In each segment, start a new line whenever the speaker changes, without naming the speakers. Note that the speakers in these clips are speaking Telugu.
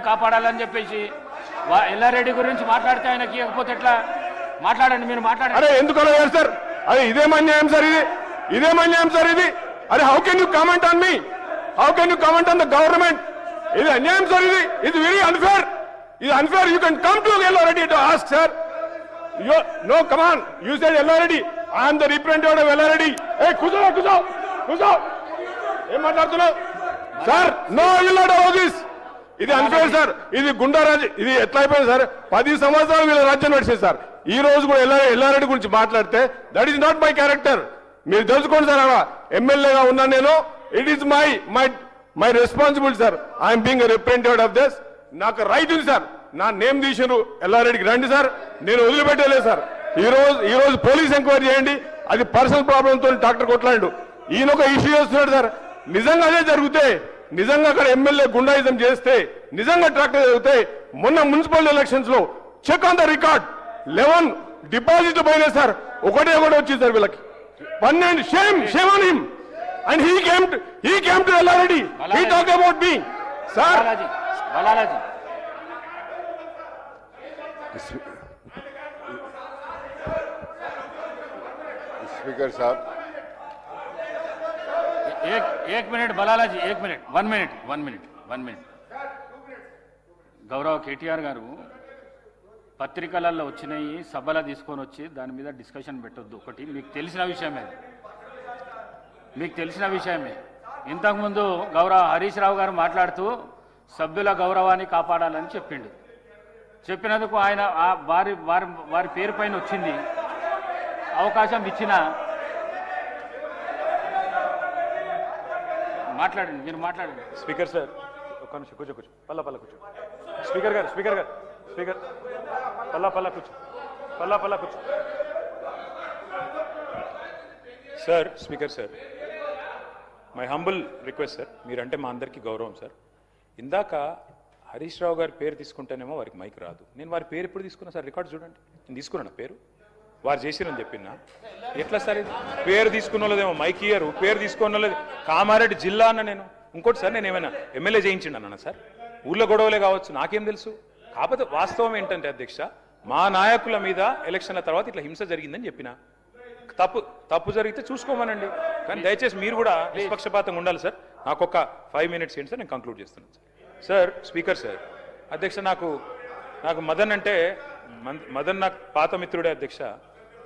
కాపాడాలని చెప్పేసి ఎల్లారెడ్డి గురించి మాట్లాడితే ఆయనకి ఇవ్వకపోతే ఎట్లా? మాట్లాడండి, మీరు మాట్లాడండి.
అరే ఎందుకు అలా సార్? అరే ఇదేం అన్యాయం సార్, ఇదేం అన్యాయం సార్ ఇది? అరే how can you comment on me? How can you comment on the government? ఇది అన్యాయం సార్, ఇది వెరీ అన్ఫేర్. ఇది unfair. You can come to Yellareddy to ask sir. No come on, you said Yellareddy, I'm the representative of Yellareddy. ఏ కూర్చో ఏం మాట్లాడుతున్నావు sir? No will not allow this. ఇది అన్ఫేర్ సార్. ఇది గుండా రాజ్యం. ఇది ఎట్లా అయిపోయింది సార్? 10 సంవత్సరాలు వీళ్ళ రాజ్యం నడిచేది సార్. ఈ రోజు కూడా ఎల్లారెడ్డి గురించి మాట్లాడితే that is not my character. మీరు తెలుసుకోండి సార్. అలా ఎమ్మెల్యేగా ఉన్నా నేను, it is my responsibility sir. I'm being representative of this. నాకు రైట్ ఉంది సార్. నా నేమ్ తీసినారు, ఎల్లారెడ్డికి రండి సార్, నేను వదిలిపెట్టలేదు సార్. ఈ రోజు పోలీస్ ఎంక్వైరీ చేయండి. అది పర్సనల్ ప్రాబ్లంతో డాక్టర్ కొట్లాడు. ఈయన ఒక ఇష్యూ చేస్తున్నాడు సార్. నిజంగా అదే జరిగితే, నిజంగా అక్కడ ఎమ్మెల్యే గుండాయిజం చేస్తే, నిజంగా ట్రాక్టర్ జరిగితే, మొన్న మున్సిపల్ ఎలక్షన్స్ లో check on the record 11 deposit పోయినాయి సార్. ఒకటే వచ్చింది సార్ వీళ్ళకి. 12 shame on him. And he came to Ellaredi. He talked about me. Sir.
Balalaji.
Speaker साहब
एक मिनट बलालाजी, 1 मिनट. గౌరవ కేటీఆర్ గారు పత్రికలలో వచ్చినాయి, సభలో తీసుకొని వచ్చి దాని మీద డిస్కషన్ పెట్టొద్దు. ఒకటి మీకు తెలిసిన విషయమే. ఇంతకుముందు గౌరవ హరీష్ రావు గారు మాట్లాడుతూ సభ్యుల గౌరవాన్ని కాపాడాలని చెప్పినందుకు ఆయన వారి పేరు పైన వచ్చింది. అవకాశం ఇచ్చిన మాట్లాడండి, మీరు మాట్లాడండి.
స్పీకర్ సార్ ఒక నిమిషం కూర్చో పల్ల కూర్చో. స్పీకర్ గారు పల్ల కూర్చో. Sir speaker sir, my humble request sir, మీరంటే మా అందరికీ గౌరవం సార్. ఇందాక హరీష్ రావు గారి పేరు తీసుకుంటేనేమో వారికి మైక్ రాదు. నేను వారి పేరు ఎప్పుడు తీసుకున్నా సార్? రికార్డు చూడండి. నేను తీసుకున్నాను పేరు, వారు చేసిరని చెప్పినా. ఎట్లా సార్ ఇది? పేరు తీసుకున్న వాళ్ళదేమో మైక్ ఇయ్యరు, పేరు తీసుకున్న వాళ్ళది కామారెడ్డి జిల్లా అన్న. నేను ఇంకోటి సార్, నేను ఏమైనా ఎమ్మెల్యే చేయించిండు అన్న సార్? ఊళ్ళో గొడవలే కావచ్చు, నాకేం తెలుసు. కాకపోతే వాస్తవం ఏంటంటే అధ్యక్ష, మా నాయకుల మీద ఎలక్షన్ల తర్వాత ఇట్లా హింస జరిగిందని చెప్పిన. తప్పు జరిగితే చూసుకోమనండి, కానీ దయచేసి మీరు కూడా నిష్పక్షపాతంగా ఉండాలి సార్. నాకు ఒక 5 minutes ఏంటి సార్, నేను కంక్లూడ్ చేస్తున్నాను సార్. స్పీకర్ సార్, అధ్యక్ష నాకు మదన్ అంటే నాకు పాత మిత్రుడే అధ్యక్ష.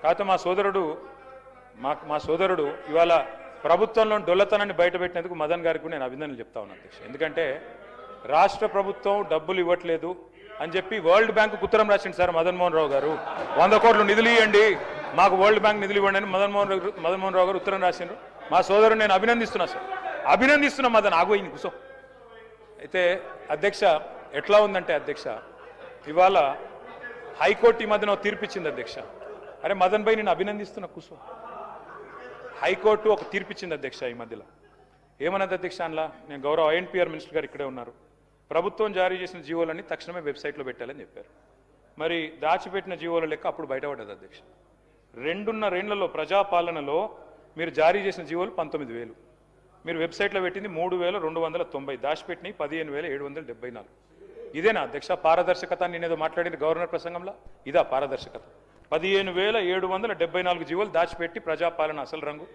కాకపోతే మా సోదరుడు ఇవాళ ప్రభుత్వంలో డొల్లతనాన్ని బయటపెట్టినందుకు మదన్ గారికి కూడా నేను అభినందనలు చెప్తా ఉన్నాను అధ్యక్ష. ఎందుకంటే రాష్ట్ర ప్రభుత్వం డబ్బులు ఇవ్వట్లేదు అని చెప్పి వరల్డ్ బ్యాంకు ఉత్తరం రాసింది సార్ మదన్ మోహన్ రావు గారు. 100 కోట్లు నిధులు ఇవ్వండి, మాకు వరల్డ్ బ్యాంక్ నిధులు ఇవ్వండి అని మదన్ మోహన్ రావు గారు ఉత్తరం రాసిండ్రు. మా సోదరుడు నేను అభినందిస్తున్నా సార్, అభినందిస్తున్నా. మదన్ ఆగోయింది కూసో. అయితే అధ్యక్ష ఎట్లా ఉందంటే అధ్యక్ష, ఇవాళ హైకోర్టు ఈ మధ్యన తీర్పిచ్చింది అధ్యక్ష. అరే మదన్ భాయ్ నేను అభినందిస్తున్నా కూసో. హైకోర్టు ఒక తీర్పిచ్చింది అధ్యక్ష ఈ మధ్యలో. ఏమన్నది అధ్యక్ష అందులో? నేను గౌరవ INPR మినిస్టర్ గారు ఇక్కడే ఉన్నారు. ప్రభుత్వం జారీ చేసిన జీవోలన్నీ తక్షణమే వెబ్సైట్లో పెట్టాలని చెప్పారు. మరి దాచిపెట్టిన జీవోల లెక్క అప్పుడు బయటపడ్డది అధ్యక్ష. 2.5 ఏళ్లలో ప్రజాపాలనలో మీరు జారీ చేసిన జీవోలు 19,000, మీరు వెబ్సైట్లో పెట్టింది 3,290, దాచిపెట్టినవి 15,774. ఇదేనా అధ్యక్ష పారదర్శకత? నేనేదో మాట్లాడింది గవర్నర్ ప్రసంగంలో, ఇదా పారదర్శకత? 15,774 జీవోలు దాచిపెట్టి ప్రజాపాలన అసలు రంగు.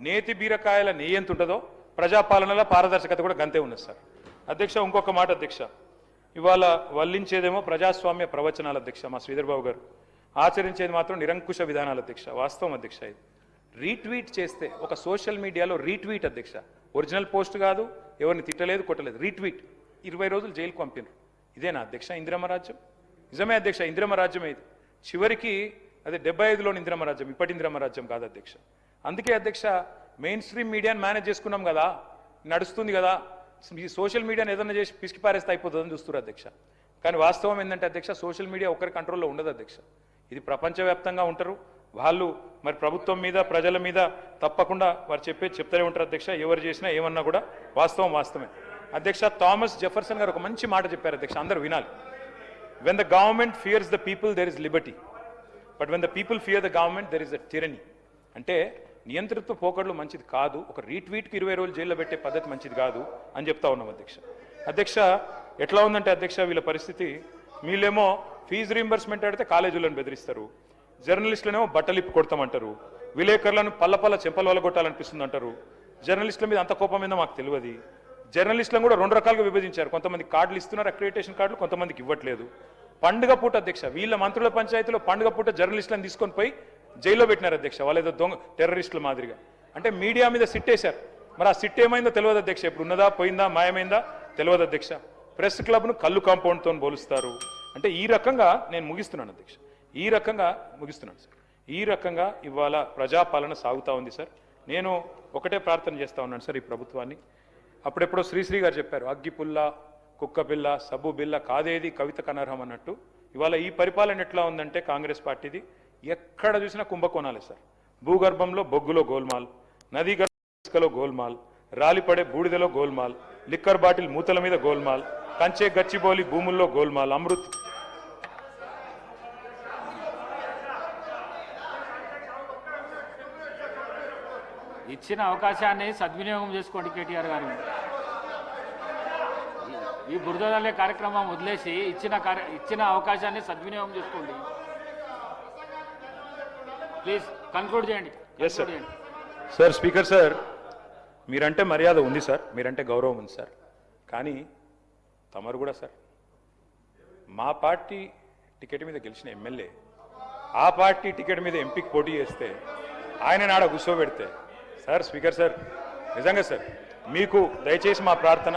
నేతి బీరకాయల నెయ్యి ఎంత ఉంటుందో ప్రజాపాలనలో పారదర్శకత కూడా గంతే ఉన్నది సార్. అధ్యక్ష ఇంకొక మాట అధ్యక్ష, ఇవాళ వల్లించేదేమో ప్రజాస్వామ్య ప్రవచనాలు అధ్యక్ష మా శ్రీధర్ బాబు గారు, ఆచరించేది మాత్రం నిరంకుశ విధానాలు అధ్యక్ష. వాస్తవం అధ్యక్ష. ఇది రీట్వీట్ చేస్తే ఒక సోషల్ మీడియాలో రీట్వీట్ అధ్యక్ష, ఒరిజినల్ పోస్ట్ కాదు, ఎవరిని తిట్టలేదు కొట్టలేదు, రీట్వీట్ 20 రోజులు జైలుకు పంపినారు. ఇదేనా అధ్యక్ష ఇందిరమ్మ రాజ్యం? నిజమే అధ్యక్ష, ఇందిరమ్మ రాజ్యం ఇది. చివరికి అదే 75లోని ఇందిరమ్మ రాజ్యం, ఇప్పటి ఇందిరమ్మ రాజ్యం కాదు అధ్యక్ష. అందుకే అధ్యక్ష మెయిన్ స్ట్రీమ్ మీడియాని మేనేజ్ చేసుకున్నాం కదా, నడుస్తుంది కదా, ఈ సోషల్ మీడియాని ఏదైనా చేసి పిసికి పారేస్తే అయిపోతుందని చూస్తున్నారు అధ్యక్ష. కానీ వాస్తవం ఏంటంటే అధ్యక్ష, సోషల్ మీడియా ఒకరి కంట్రోల్లో ఉండదు అధ్యక్ష. ఇది ప్రపంచవ్యాప్తంగా ఉంటారు వాళ్ళు. మరి ప్రభుత్వం మీద ప్రజల మీద తప్పకుండా వారు చెప్తూనే ఉంటారు అధ్యక్ష. ఎవరు చేసినా ఏమన్నా కూడా వాస్తవం వాస్తవమే అధ్యక్ష. థామస్ జెఫర్సన్ గారు ఒక మంచి మాట చెప్పారు అధ్యక్ష, అందరూ వినాలి. When the government fears the people there is liberty, but when the people fear the government there is the tyranny. అంటే నియంత్రిత్వ పోకడలు మంచిది కాదు, ఒక రీట్వీట్కి 20 రోజులు జైల్లో పెట్టే పద్ధతి మంచిది కాదు అని చెప్తా ఉన్నాం అధ్యక్ష. ఎట్లా ఉందంటే అధ్యక్ష వీళ్ళ పరిస్థితి, వీళ్ళేమో ఫీజు రీంబర్స్మెంట్ అడిగితే కాలేజీలను బెదిరిస్తారు, జర్నలిస్టులనేమో బట్టలిప్పి కొడతామంటారు, విలేకరులను పల్ల చెంపల వల్ల కొట్టాలనిపిస్తుంది అంటారు. జర్నలిస్టుల మీద అంత కోపం మీద మాకు తెలియదు. జర్నలిస్టులను కూడా 2 రకాలుగా విభజించారు. కొంతమంది కార్డులు ఇస్తున్నారు, అక్రిడిటేషన్ కార్డులు, కొంతమందికి ఇవ్వట్లేదు. పండుగ పూట అధ్యక్ష వీళ్ళ మంత్రుల పంచాయతీలో పండుగ పూట జర్నలిస్టులను తీసుకొని పోయి జైల్లో పెట్టినారు అధ్యక్ష, వాళ్ళు ఏదో దొంగ టెర్రరిస్టుల మాదిరిగా. అంటే మీడియా మీద సిట్టేశారు. మరి ఆ సిట్ ఏమైందో తెలియదు అధ్యక్ష, ఇప్పుడు ఉన్నదా పోయిందా మాయమైందా తెలియదు అధ్యక్ష. ప్రెస్ క్లబ్ను కళ్ళు కాంపౌండ్తో పోలుస్తారు. అంటే ఈ రకంగా నేను ముగిస్తున్నాను అధ్యక్ష, ఈ రకంగా ముగిస్తున్నాను సార్. ఈ రకంగా ఇవాళ ప్రజాపాలన సాగుతూ ఉంది సార్. నేను ఒకటే ప్రార్థన చేస్తూ ఉన్నాను సార్ ఈ ప్రభుత్వాన్ని. అప్పుడెప్పుడో శ్రీశ్రీ గారు చెప్పారు, అగ్గిపుల్ల కుక్కపిల్ల సబ్బు బిల్ల కాదేది కవితకు అనర్హం అన్నట్టు. ఇవాళ ఈ పరిపాలన ఎట్లా ఉందంటే కాంగ్రెస్ పార్టీది, ఎక్కడ చూసినా కుంభకోణాలే సార్. భూగర్భంలో బొగ్గులో గోల్మాల్, నదీ గర్భలో గోల్మాల్, రాలిపడే బూడిదలో గోల్మాల్, లిక్కర్ బాటిల్ మూతల మీద గోల్మాల్, కంచే గచ్చిబౌలి భూముల్లో గోల్మాల్, అమృత్
ఇచ్చిన అవకాశాన్ని సద్వినియోగం చేసుకోండి కేటీఆర్ గారు. ఈ బురదలే కార్యక్రమం వదిలేసి ఇచ్చిన అవకాశాన్ని సద్వినియోగం చేసుకోండి. ప్లీజ్ కన్క్లూడ్ చేయండి.
Yes sir. Sir speaker sir, మీరంటే మర్యాద ఉంది సార్, మీరంటే గౌరవం ఉంది సార్. కానీ తమరు కూడా సార్ మా పార్టీ టికెట్ మీద గెలిచిన ఎమ్మెల్యే ఆ పార్టీ టికెట్ మీద ఎంపీకి పోటీ చేస్తే ఆయన నాడ కూర్చోబెడితే సార్ స్పీకర్ సార్, నిజంగా సార్ మీకు దయచేసి మా ప్రార్థన,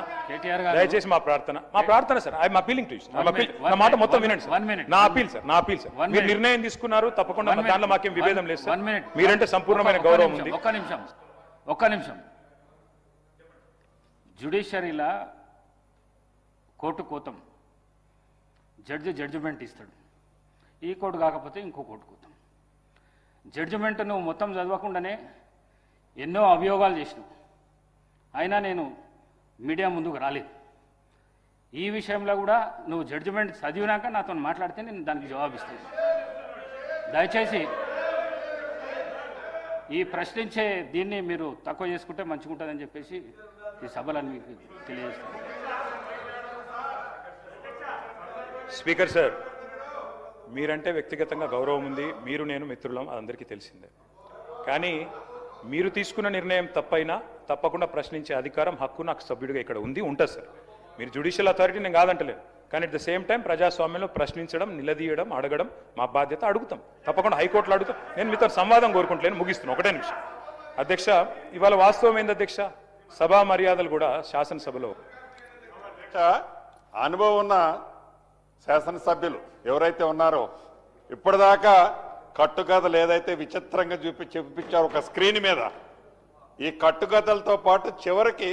దయచేసి మా ప్రార్థన sir. I'm appealing to you. నా మాట మొత్తం వినండి సార్. నా అపీల్ సార్. మీరు నిర్ణయం తీసుకున్నారు, తప్పకుండా దాంట్లో మాకేం విభేదం లేదు సార్. మీరంటే సంపూర్ణమైన గౌరవం ఉంది.
ఒక్క నిమిషం. జ్యుడిషియరీలా కోర్టు కోతాం, జడ్జిమెంట్ ఇస్తాడు. ఈ కోర్టు కాకపోతే ఇంకో కోర్టు కోతాం. జడ్జిమెంట్ నువ్వు మొత్తం చదవకుండానే ఎన్నో అభియోగాలు చేసినావు, అయినా నేను మీడియా ముందుకు రాలేదు. ఈ విషయంలో కూడా నువ్వు జడ్జిమెంట్ చదివినాక నాతో మాట్లాడితే నేను దానికి జవాబిస్తాను. దయచేసి ఈ ప్రశ్నించే దీన్ని మీరు తక్కువ చేసుకుంటే మంచిగా ఉంటుందని చెప్పేసి ఈ సభలను మీకు తెలియజేస్తాను.
స్పీకర్ సార్, మీరంటే వ్యక్తిగతంగా గౌరవం ఉంది, మీరు నేను మిత్రులం, అందరికీ తెలిసిందే. కానీ మీరు తీసుకున్న నిర్ణయం తప్పైనా తప్పకుండా ప్రశ్నించే అధికారం, హక్కు నాకు సభ్యుడిగా ఇక్కడ ఉంది, ఉంటుంది సార్. మీరు జ్యుడిషియల్ అథారిటీ నేను కాదంటలేదు, కానీ అట్ ద సేమ్ టైం ప్రజాస్వామ్యంలో ప్రశ్నించడం, నిలదీయడం, అడగడం మా బాధ్యత. అడుగుతాం, తప్పకుండా హైకోర్టులో అడుగుతాం. నేను మీతో సంవాదం కోరుకుంటలేను, ముగిస్తున్నాను. ఒకటే నిమిషం అధ్యక్ష. ఇవాళ వాస్తవం ఏంది అధ్యక్ష, సభా మర్యాదలు కూడా శాసనసభలో
అనుభవం ఉన్న శాసనసభ్యులు ఎవరైతే ఉన్నారో ఇప్పటిదాకా కట్టుకథలు ఏదైతే విచిత్రంగా చూపించారు ఒక స్క్రీన్ మీద, ఈ కట్టుకథలతో పాటు చివరికి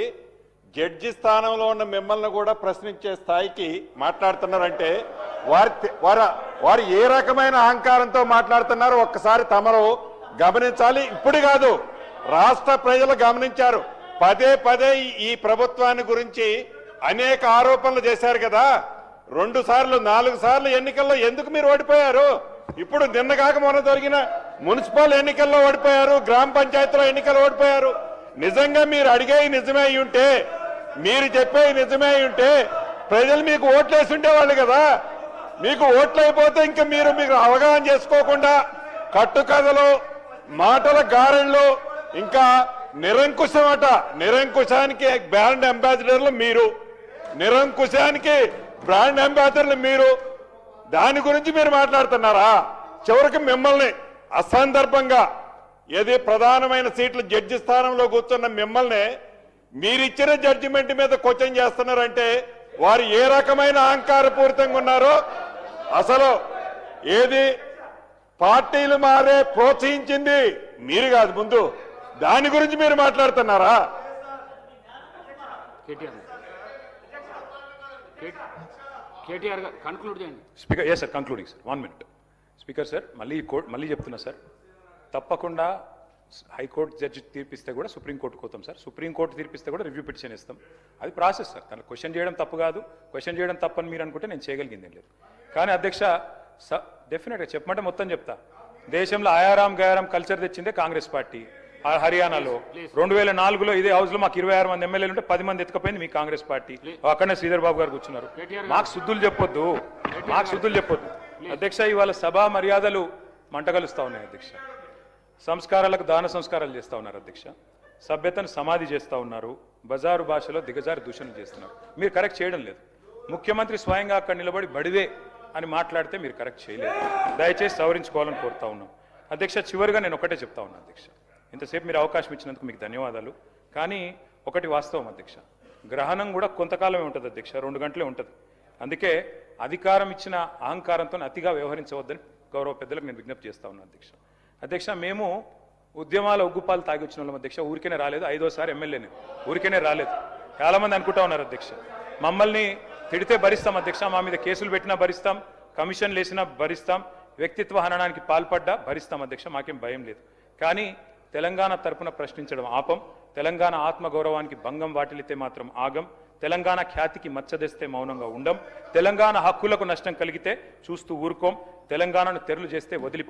జడ్జి స్థానంలో ఉన్న మిమ్మల్ని కూడా ప్రశ్నించే స్థాయికి మాట్లాడుతున్నారంటే వారు ఏ రకమైన అహంకారంతో మాట్లాడుతున్నారో ఒక్కసారి తమరు గమనించాలి. ఇప్పుడు కాదు, రాష్ట్ర ప్రజలు గమనించారు. పదే ఈ ప్రభుత్వాన్ని గురించి అనేక ఆరోపణలు చేశారు కదా. 2 సార్లు 4 సార్లు ఎన్నికల్లో ఎందుకు మీరు ఓడిపోయారు? ఇప్పుడు నిన్నగాక మొన్న జరిగిన మున్సిపల్ ఎన్నికల్లో ఓడిపోయారు, గ్రామ పంచాయతీలో ఎన్నికలు ఓడిపోయారు. నిజంగా మీరు అడిగేవి నిజమే అయి ఉంటే, మీరు చెప్పేవి నిజమే అయి ఉంటే ప్రజలు మీకు ఓట్లేసి ఉండేవాళ్ళు కదా. మీకు ఓట్లు అయిపోతే ఇంకా మీరు అవగాహన చేసుకోకుండా కట్టుకథలు, మాటల గారెళ్ళు, ఇంకా నిరంకుశమట. నిరంకుశానికి బ్రాండ్ అంబాసిడర్లు మీరు, నిరంకుశానికి బ్రాండ్ అంబాసిడర్లు మీరు. దాని గురించి మీరు మాట్లాడుతున్నారా? చివరికి మిమ్మల్ని అసందర్భంగా ఏది ప్రధానమైన సీట్లు జడ్జి స్థానంలో కూర్చున్న మిమ్మల్ని మీరిచ్చిన జడ్జిమెంట్ మీద క్వశ్చన్ చేస్తున్నారంటే వారు ఏ రకమైన అహంకారపూరితంగా ఉన్నారో. అసలు ఏది పార్టీలు మారే ప్రోత్సహించింది మీరు కాదు, ముందు దాని గురించి మీరు మాట్లాడుతున్నారా?
కేటీఆర్ గారు కన్క్లూడ్ చేయండి.
Speaker yes sir, concluding sir, 1 minute. Speaker sir, మళ్ళీ చెప్తున్నా సార్, తప్పకుండా హైకోర్టు జడ్జి తీర్పిస్తే కూడా సుప్రీంకోర్టు కోతాం సార్. సుప్రీంకోర్టు తీర్పిస్తే కూడా రివ్యూ పిటిషన్ ఇస్తాం. అది ప్రాసెస్ సార్. తను క్వశ్చన్ చేయడం తప్పు కాదు. క్వశ్చన్ చేయడం తప్పని మీరు అనుకుంటే నేను చేయగలిగింది ఏం లేదు. కానీ అధ్యక్ష డెఫినెట్గా చెప్పమంటే మొత్తం చెప్తా. దేశంలో ఆయారాం గయారాం కల్చర్ తెచ్చిందే కాంగ్రెస్ పార్టీ. హర్యానాలో 2004లో ఇదే హౌస్ లో మాకు 26 మంది ఎమ్మెల్యేలు ఉంటే 10 మంది ఎత్తుకపోయింది మీ కాంగ్రెస్ పార్టీ. అక్కడనే శ్రీధర్ బాబు గారు కూర్చున్నారు. మాకు శుద్ధులు చెప్పొద్దు, మాకు శుద్ధులు చెప్పొద్దు అధ్యక్ష. ఇవాళ సభా మర్యాదలు మంటగలుస్తా ఉన్నాయి అధ్యక్ష. సంస్కారాలకు దాన సంస్కారాలు చేస్తా ఉన్నారు అధ్యక్ష. సభ్యతను సమాధి చేస్తా ఉన్నారు. బజారు భాషలో దిగజారు దూషణలు చేస్తున్నారు. మీరు కరెక్ట్ చేయడం లేదు. ముఖ్యమంత్రి స్వయంగా అక్కడ నిలబడి బడివే అని మాట్లాడితే మీరు కరెక్ట్ చేయలేదు. దయచేసి సవరించుకోవాలని కోరుతా ఉన్నాం అధ్యక్ష. చివరిగా నేను ఒకటే చెప్తా ఉన్నాను అధ్యక్ష. ఇంతసేపు మీరు అవకాశం ఇచ్చినందుకు మీకు ధన్యవాదాలు. కానీ ఒకటి వాస్తవం అధ్యక్ష, గ్రహణం కూడా కొంతకాలమే ఉంటుంది అధ్యక్ష, 2 గంటలే ఉంటుంది. అందుకే అధికారం ఇచ్చిన అహంకారంతో అతిగా వ్యవహరించవద్దని గౌరవ పెద్దలకు నేను విజ్ఞప్తి చేస్తా ఉన్నాను అధ్యక్ష. అధ్యక్ష, మేము ఉద్యమాల ఉగ్గుపాలు తాగి వచ్చిన వాళ్ళం అధ్యక్ష. ఊరికేనే రాలేదు, 5వ సారి ఎమ్మెల్యేని ఊరికేనే రాలేదు. చాలా మంది అనుకుంటా ఉన్నారు అధ్యక్ష. మమ్మల్ని తిడితే భరిస్తాం అధ్యక్ష, మా మీద కేసులు పెట్టినా భరిస్తాం, కమిషన్లు వేసినా భరిస్తాం, వ్యక్తిత్వ హననానికి పాల్పడ్డా భరిస్తాం అధ్యక్ష. మాకేం భయం లేదు. కానీ తెలంగాణ తరపున ప్రశ్నించడం ఆపం. తెలంగాణ ఆత్మగౌరవానికి భంగం వాటిల్లితే మాత్రం ఆగం. తెలంగాణ ఖ్యాతికి మచ్చదెస్తే మౌనంగా ఉండం. తెలంగాణ హక్కులకు నష్టం కలిగితే చూస్తూ ఊరుకోం. తెలంగాణను తెరలు చేస్తే వదిలిపెట్టాం.